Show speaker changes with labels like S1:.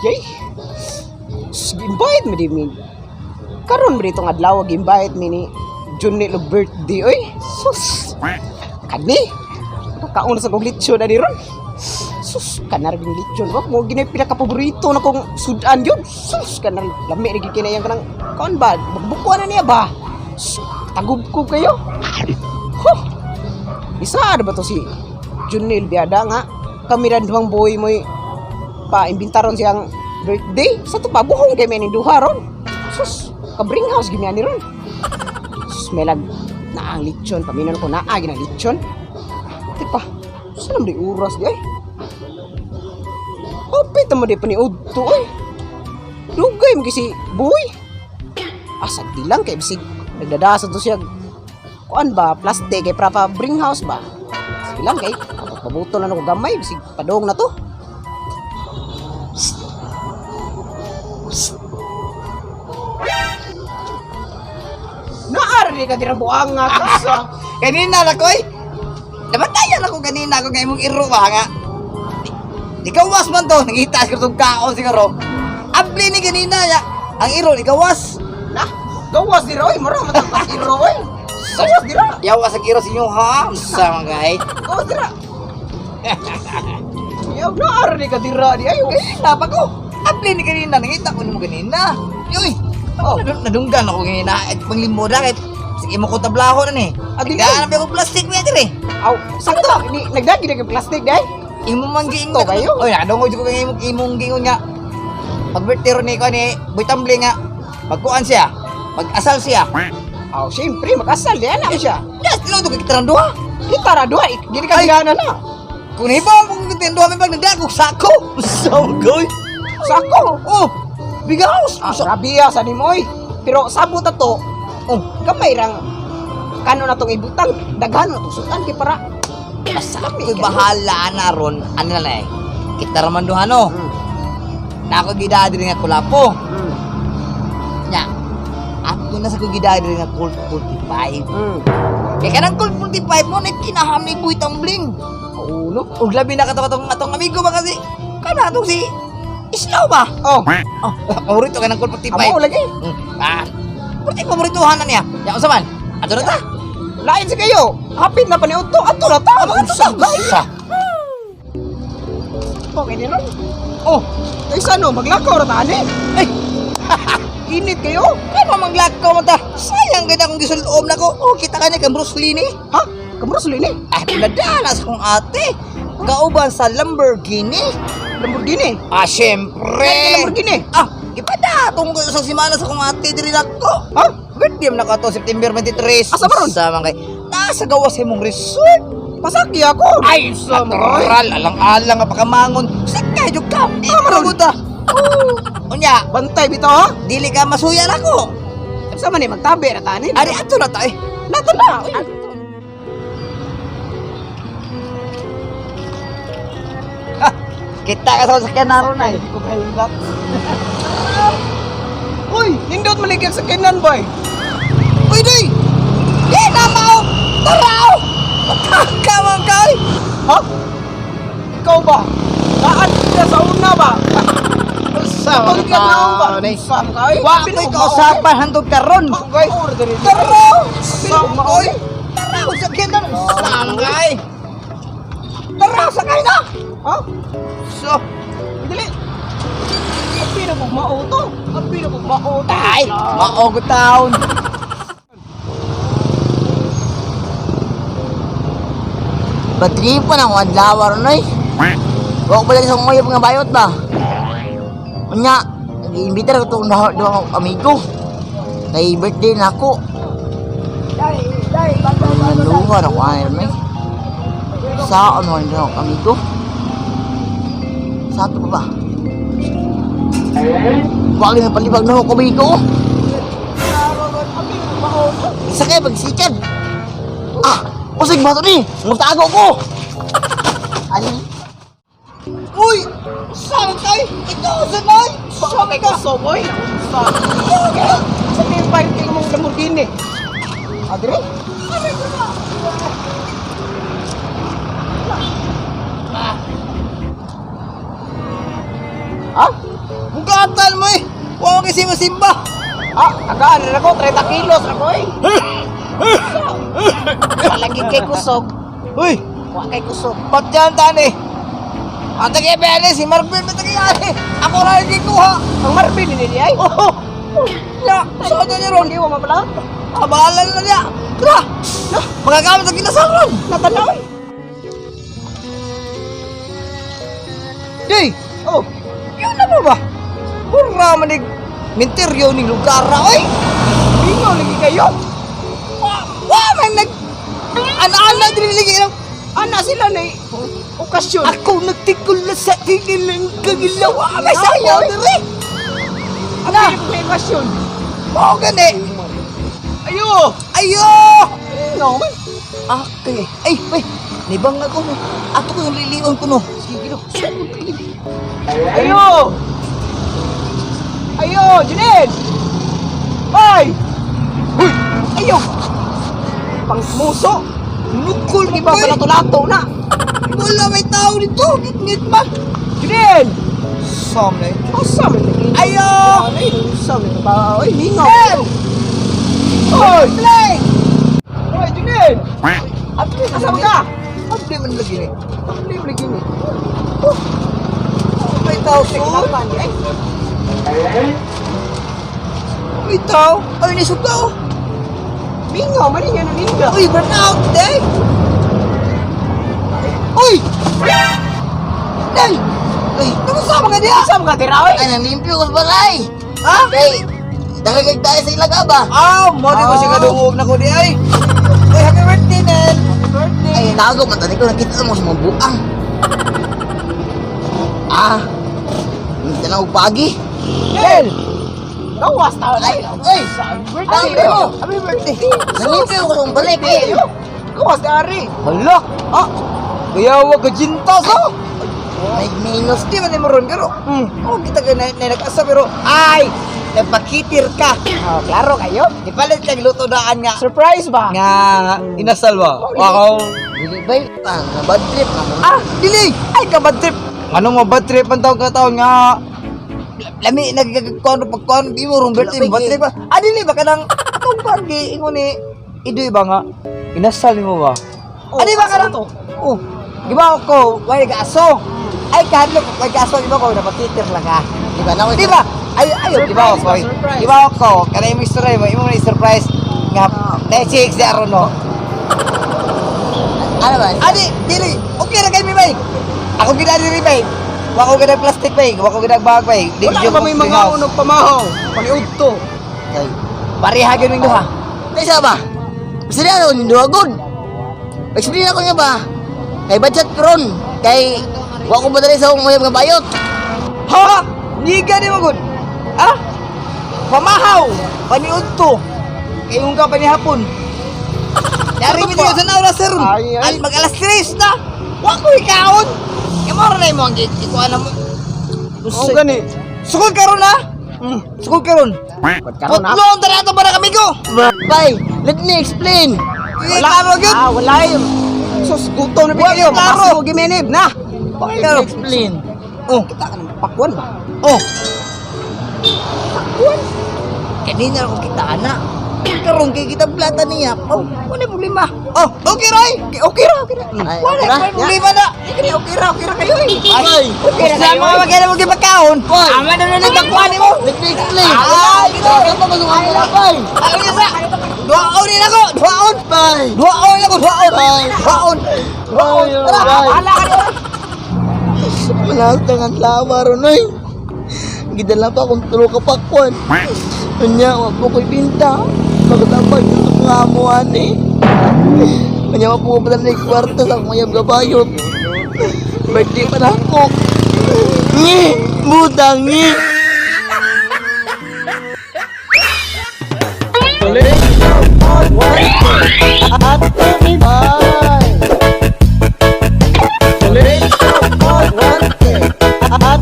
S1: Yay. Gimbite mi di mi. Karon mi dito nga adlaw gimbite mi ni Junny lo birthday oy. Sus. Kani. Kauna sa kong lechon na ron. Sus, kanar bing lechon. Wag mo ginay pinaka-paborito na kong sudan yun. Sus, kanar lami na gikinayang kanang kaon ba? Magbukuan na niya ba? Sus, tagubkub kayo. Huh. Isa na ba to si Junil Biada nga? Kami ran duhang boy mo'y pa-imbintaron siyang birthday. Sa to pa, buhong kayo may duha ron. Sus, kabring house gini ron. Sus, may lag na ang lechon. Paminan ko na agi ng lechon. Tipa, saan naman di oras di ay? Hopit naman di paniud to ay. Dugay mo kasi boy. Asag di lang kay bisig nagdadasan to siya. Kuan ba, plastic kay para bring house ba? Sige lang kay pabuto na ako gamay bisig padong na to. Naari ka dira buang nga kasa.
S2: Kanina na ko eh. Namatayan ako kanina ako ngayon mong iro ba nga. Di kawas man to, nangita siguro itong kaon siguro. Ampli ni kanina ya. Ang iro, di kawas.
S1: Nah, gawas dira oy, mura matangkas iro oy. Gawas dira.
S2: Yawas ang iro sa inyo ha. Sama guys.
S1: Gawas dira. Yaw naari ka dira di ayo kay
S2: Napa ko. Ampli ni kanina, nangita ko mo kanina. Yoy. Oh, nadunggan ako kanina. At panglimo na kahit sige mo ko tablaho na ni. At daan na ko plastic mo yan dire.
S1: aw, sakto ni nagdagi na kay plastic day.
S2: Imo man giing
S1: To kayo?
S2: Oy, nadungog ko kay imong giingon nga. Pag birthday ron ni ko ni Boy Tumbling nga. Pagkuan siya. Pag-asal siya.
S1: Aw, syempre makasal di ana siya.
S2: Yes, tilo to kita ron duha.
S1: Kita ra duha, gini ka gana na.
S2: Kung ibang kung kita duha may pag nagdagog sako. So goy.
S1: Sako.
S2: Oh, big house.
S1: Rabia sa nimoy. Pero sabot na to. Oh, gamay rang kano na tong ibutang, daghan na tong sutan kay para
S2: Sabi ko bahala na ron. Ano na eh. Kita raman duha no. Na ako gidadi rin nga kulapo. Nya. Ato na sa ko gidadi rin nga Colt 45. Kaya kanang Colt 45 mo na kinaham ni Boy Tumbling.
S1: Oo no.
S2: Ug labi na katong atong amigo ba kasi kana atong si Islaw ba?
S1: Oh,
S2: Oh, paborito ka ng Colt 45.
S1: amo lagi.
S2: Ah. Pwede paboritohan na niya. Ya usa man. Ato na ta.
S1: Lain sa kayo. Hapit na pa ni Otto. Ato na ta. Mga
S2: Sa sa.
S1: Okay din ron. Oh, kaysa no, maglakaw na tani.
S2: Ay,
S1: Init kayo.
S2: kano maglakaw mo ta? Sayang ganda kung gisulom na ko. Oh, kita ka niya kang Bruce Lee ni.
S1: Ha? Kamros ni.
S2: Ay, pinadala sa kong ate. Kauban sa Lamborghini.
S1: Lamborghini.
S2: Ah, syempre.
S1: Ay, Lamborghini.
S2: Ah, ipada tungkol sa simana sa kong ate diri ko.
S1: Ha?
S2: Birthday mo na ka to, September 23.
S1: Asa ba ron?
S2: Sama kay. Nasa gawas sa imong resort.
S1: Pasaki ako.
S2: Ay, natural. Alang-alang nga pakamangon. Sakay, yung ka.
S1: maron.
S2: Maruta. Unya,
S1: Bantay bitaw ha.
S2: dili ka masuya na ko.
S1: Sa man ni magtabi na tani.
S2: Ari, ato na tayo.
S1: Nato na. Uy.
S2: Kita ka sa sakyan na ron ay.
S1: Ko kahilap. Uy, nindot maligyan sa kanan boy.
S2: Uy, doy! Di na mao! Taraw! Matakaman ka ay!
S1: Ha? Ikaw ba? Daan ka sa una ba?
S2: Sa
S1: Pag ka na ba? Sam ka ay.
S2: Wa ko'y kausapan handog ka ron!
S1: Okay, order ito.
S2: Taraw!
S1: Sam ka ay.
S2: Taraw! Sakyan na ron! Sangay! Taraw! Sakay na!
S1: Ha?
S2: So,
S1: Dili. Api na kong mauto. Api na kong mauto.
S2: ay! Maogot taon! Batripan ang wadlawar noy. Wa ko balik sa mga nga bayot ba. Unya, nag-iimbita ko itong doang amigo. Kay birthday na ako. Naluha na ko ano noy. Saan mo rin doang amigo? Sa ato pa ba? Wag na palibag na ako amigo. Isa kayo magsikan. Ah! Usig ba ito ni? Mutago ko! Ali? Uy! Saan kayo? Ikaw sa nay!
S1: Saan kay kaso boy? Saan? Sa timpay kayo mong Lamborghini. Adre? Ha?
S2: Bugatan mo eh. Huwag kasi masimba.
S1: Ah, tagaan rin ako, 30 kilos na ko eh. Palagi kay kusog.
S2: Uy,
S1: Huwag kay kusog.
S2: ba't yan tani? Ang tagay-bene, si Marvin na tagay-ani. Ako na hindi kuha.
S1: Ang Marvin ni niya ay.
S2: Oh, ya, saan na niya ron?
S1: Hindi mo mapala.
S2: Kabahalan na niya. Tara, magagamit ang kinasal ron.
S1: Natanaw eh.
S2: Day,
S1: Oh,
S2: yun na mo ba? Pura manig minteryo ni lugar na, oy.
S1: bingo lagi kayo.
S2: Wah, man nag... Ana-ana, diniligi ng...
S1: Ana sila na okasyon.
S2: Ako nagtikol na sa tingin ng kagilawa. May
S1: Ah,
S2: sayaw
S1: oy.
S2: diri.
S1: Ano may okasyon?
S2: Oo, gani.
S1: Ayo!
S2: Ayo!
S1: No, man.
S2: Okay. Ay, bay. Nibang ako no. Ato ko yung lilion ko no. Sige, no.
S1: Ayo! Ayo, Junid! Hoy! Uy! Ayo! Pangmuso!
S2: Nukul
S1: Di ba
S2: bay.
S1: lato-lato na?
S2: Wala may tao dito. Ngit man.
S1: Junid!
S2: Sam na eh.
S1: Asa man lagi?
S2: Ayo!
S1: Ay, asa man ba? Ay, lingaw.
S2: Ken!
S1: Hoy!
S2: Play!
S1: Hoy, Junid!
S2: Abdi
S1: Asa man ka?
S2: Abdi man lagi ni.
S1: Abli mo lagi ni.
S2: May tao
S1: Sige
S2: so.
S1: na, pandi. Ay,
S2: May tao. Ay, nisugaw.
S1: lingaw man niya ng linga.
S2: Uy, burn out, day! Uy! Day! Uy, namasama ka diya!
S1: Asa man ka tira, oy?
S2: Ay, nalimpyo ko sa balay! Ha? Day! Dahil tayo sa ilaga ba? Mo di ko
S1: Ah.
S2: siya kadungog na ko di ay! Uy, happy birthday, Nel!
S1: Happy birthday!
S2: Ay, nago, matani ko, nakita mo sa mga buang. Hindi na ako pagi.
S1: Nel! Gawas tao na.
S2: Ay, ay!
S1: Birthday
S2: Happy
S1: mo!
S2: mo! Happy birthday! Nalimpyo ko sa balik eh!
S1: Ayo! Gawas ka, Ari!
S2: Hala! Kaya wag ka jinta sa! May minus di man mo ron pero kita ka na nag-asa pero ay nagpakitir ka.
S1: Oh, klaro kayo.
S2: Ipalit kag luto daan nga
S1: Surprise ba?
S2: nga inasal ba? Wow. Dili bay nga bad trip dili ay ka bad trip. Ano mo bad trip ang taon ka taon nga lami nagkakon pagkon di mo rong birthday bad trip ba? Dili ba kanang atong pagi ingon ni idoy ba nga inasal mo ba? Di ba kanang
S1: to?
S2: Oh, di ba ako, wala ka-aso. Ay, kahit may ka-aso, di ba ako, napatitir lang ka. Di ba? Di ba? Ay, ayo, di ba ako?
S1: Surprise.
S2: Di ba ako? Kaya yung story mo, imo na surprise nga, dahil chicks di aron, no? Ano ba? Dili, okay na kayo, mi bay. Ako ginadiri, bay. Wako ginag plastic, bay. Wako ginag bag, bay.
S1: Wala pa may mga unong pamahaw. Paniud to.
S2: Okay. Parihagin mo yung duha. Kaysa ba? Gusto niya ako yung duha, good. Explain ako niya ba? Kay budget ron. Kay wa ko madali sa akong mayab nga bayot. Ha? Niga di mo good. Ha? Pamahaw. Paniud to. Kay yung ka panihapon. Dari mi
S1: Ano ba?
S2: sa naura sir.
S1: Ay, ay.
S2: Al mag alas 3 na. Wa ko ikaon. Imoro na mo ang ikuan mo.
S1: Oo, gani.
S2: Sukod karon ha? Sukod karon.
S1: Karon na.
S2: Putlong tara ato para kami ko. Bye. Let me explain. Klaro gyud.
S1: Wala yun. Sus, gutom na bigay yun.
S2: Klaro.
S1: Mapasok, giminib na.
S2: Klaro. Explain. Oh,
S1: Kita ka ng pakwan ba?
S2: oh. Kanina ako kita na. Karon kay kita plata niya. Oh, wala problema. Oh, okay ra. Okay ra. Wala problema na. Okay ra kayo eh. Ay, okay ra kayo. Sama magkano mo gipakaon? Ama na na nagkakuan mo. Let me explain. Ay, ito pa ba ang lapay? Ano niya sa? Duaon din ako. Duaon. Duaon ako. Duaon. Tara, hala ka na. Wala tangan lawa ron oy. Gidala pa akong tulo ka pakwan. Kanya, wag ko ko'y pinta. Pagkatapag yung mga amuan eh. Kanya, mapupunta na yung kwarta sa mayab gabayot. Birthday pa na ako. Ngi! Budang ngi! At